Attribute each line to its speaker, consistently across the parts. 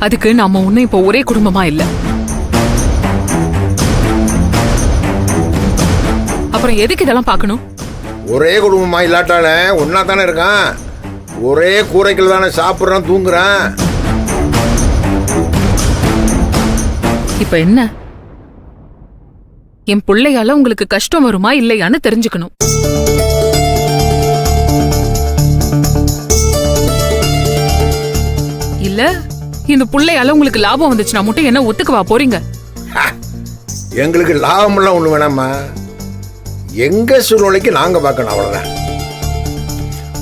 Speaker 1: அதுக்கு நாம ஒன்னும் இப்ப ஒரே குடும்பமா இல்ல. அப்புறம் எதுக்கு இதெல்லாம் பார்க்கணும்?
Speaker 2: ஒரே குடும்பமா இல்லாட்டால ஒன்னா தானே இருக்கான். ஒரே கூரைகள் தானே சாப்பிட்றான், தூங்குறான்.
Speaker 1: இப்ப என்ன? என் பிள்ளையால உங்களுக்கு கஷ்டம் வருமா இல்லையான்னு தெரிஞ்சுக்கணும். இல்ல இந்த பிள்ளையால உங்களுக்கு லாபம் வந்துச்சுன்னா மட்டும் என்ன ஒத்துக்குவா போறீங்க?
Speaker 2: எங்களுக்கு லாபம் எல்லாம் ஒண்ணு வேணாமா. எங்க சூழ்நிலைக்கு நாங்க பார்க்கணும், அவ்வளவுதான்.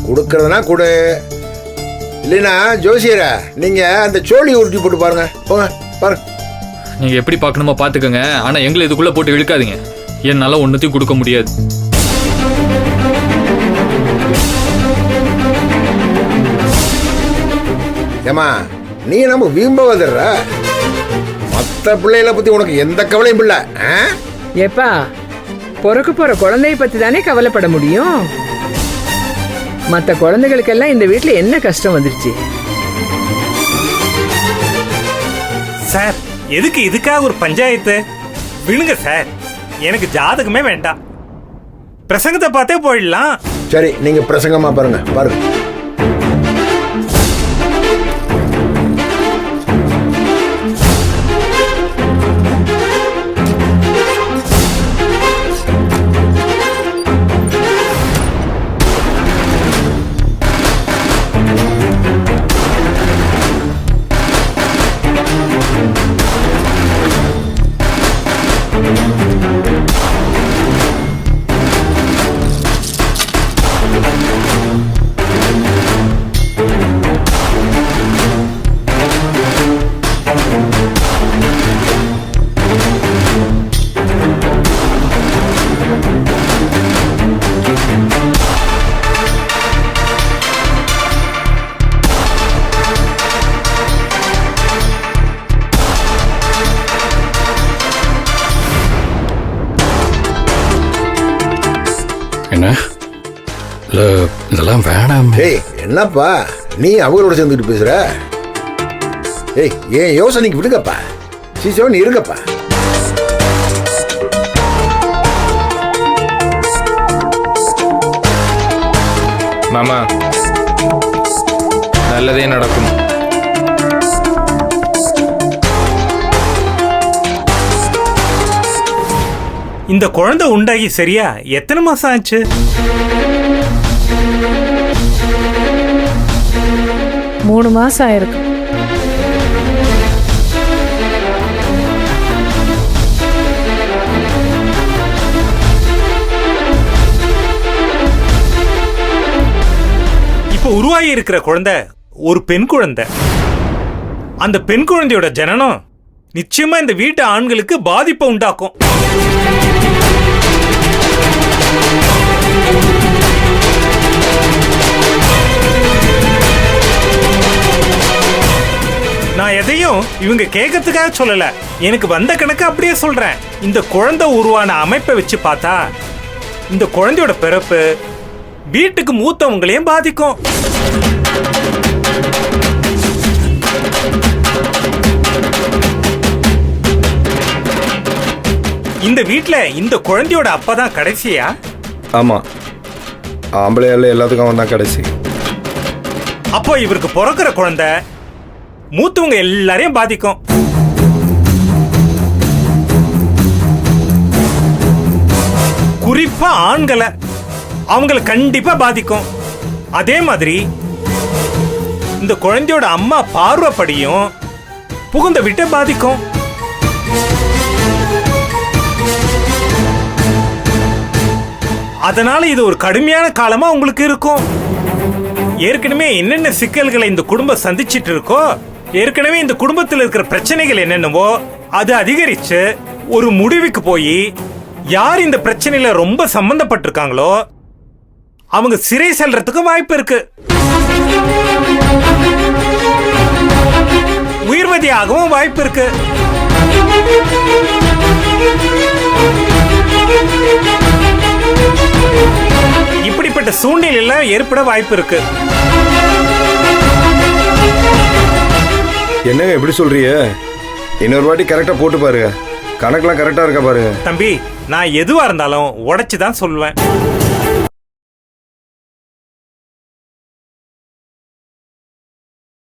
Speaker 2: கொடுக்கறதுனா கொடு, இல்லைன்னா ஜோசியரா நீங்க அந்த சோழி உருட்டி போட்டு பாருங்க. போங்க பாருங்க.
Speaker 3: நீங்க எப்படி பார்க்கணுமோ பாத்துக்கோங்க. ஆனா எங்களை இதுக்குள்ள போட்டு இழுக்காதீங்க. என்னால ஒன்னத்தையும் கொடுக்க முடியாது.
Speaker 2: ஏமா நீ நம்ம வீம்ப வந்துடுற. மற்ற பிள்ளைகளை பத்தி உனக்கு எந்த கவலையும் இல்ல.
Speaker 4: ஏப்பா, பிறக்க போற குழந்தைய பத்தி தானே கவலைப்பட முடியும். மற்ற குழந்தைகளுக்கெல்லாம் இந்த வீட்டுல என்ன கஷ்டம் வந்துருச்சு?
Speaker 5: சார், எதுக்கு இதுக்காக ஒரு பஞ்சாயத்து? விழுங்க சார், எனக்கு ஜாதகமே வேண்டாம். பிரசங்கத்தை பார்த்தே போயிடலாம்.
Speaker 2: சரி, நீங்க பிரசங்கமா பாருங்க பாருங்க.
Speaker 6: என்ன இதெல்லாம் வேணாம்.
Speaker 2: ஏய் என்னப்பா நீ அவங்களோட சேர்ந்துட்டு பேசுற? ஏய் ஏன் யோசனைக்கு விடுங்கப்பா. சீசோன் இருங்கப்பா.
Speaker 7: மாமா, நல்லதே நடக்கும்.
Speaker 5: இந்த குழந்தை உண்டாகி சரியா எத்தனை மாசம் ஆச்சு?
Speaker 8: மூணு மாசம் ஆயிருக்கு.
Speaker 5: இப்ப உருவாகி இருக்கிற குழந்தை ஒரு பெண் குழந்தை. அந்த பெண் குழந்தையோட ஜனனம் நிச்சயமா இந்த வீட்டு ஆண்களுக்கு பாதிப்பை உண்டாக்கும். நான் எதையும் இவங்க கேட்கறதுக்காக சொல்லல, எனக்கு வந்த கணக்கு அப்படியே சொல்றேன். இந்த குழந்தை உருவான அமைப்பை வச்சு பார்த்தா இந்த குழந்தையோட பிறப்பு வீட்டுக்கு மூத்தவங்களையும் பாதிக்கும். இந்த வீட்டுல இந்த குழந்தையோட அப்பா தான் கடைசியா?
Speaker 7: ஆமா, ஆம்பளையால எல்லாத்துக்கும் அவன் தான் கடைசி.
Speaker 5: அப்போ இவருக்கு பிறக்கிற குழந்தை மூத்தவங்க எல்லாரையும் பாதிக்கும். குறிப்பா ஆண்களை, அவங்களை கண்டிப்பா பாதிக்கும். அதே மாதிரி இந்த குழந்தையோட அம்மா பார்வைப்படியும் புகுந்த வீட்டை பாதிக்கும். அதனால இது ஒரு கடுமையான காலமா உங்களுக்கு இருக்கும். ஏற்கனவே என்னென்ன சிக்கல்களை இந்த குடும்பம் சந்திச்சிட்டு இருக்கோ, ஏற்கனவே இந்த குடும்பத்தில் இருக்கிற பிரச்சனைகள் என்னென்னவோ அது அதிகரிச்சு ஒரு முடிவுக்கு போய் யார் இந்த பிரச்சனையில ரொம்ப சம்பந்தப்பட்டிருக்காங்களோ அவங்க சிறை செல்றதுக்கு வாய்ப்பு இருக்கு. உயிர்வதியாகவும் வாய்ப்பு இருக்கு. இப்படிப்பட்ட சூழ்நிலையில ஏற்பட வாய்ப்பு இருக்கு.
Speaker 7: என்னங்க எப்படி சொல்றிய? இன்னொரு வாட்டி கரெக்டாக போட்டு பாருங்க, கணக்கெல்லாம் கரெக்டாக இருக்கா பாருங்க.
Speaker 5: தம்பி, நான் எதுவா இருந்தாலும் உடைச்சு தான் சொல்லுவேன்.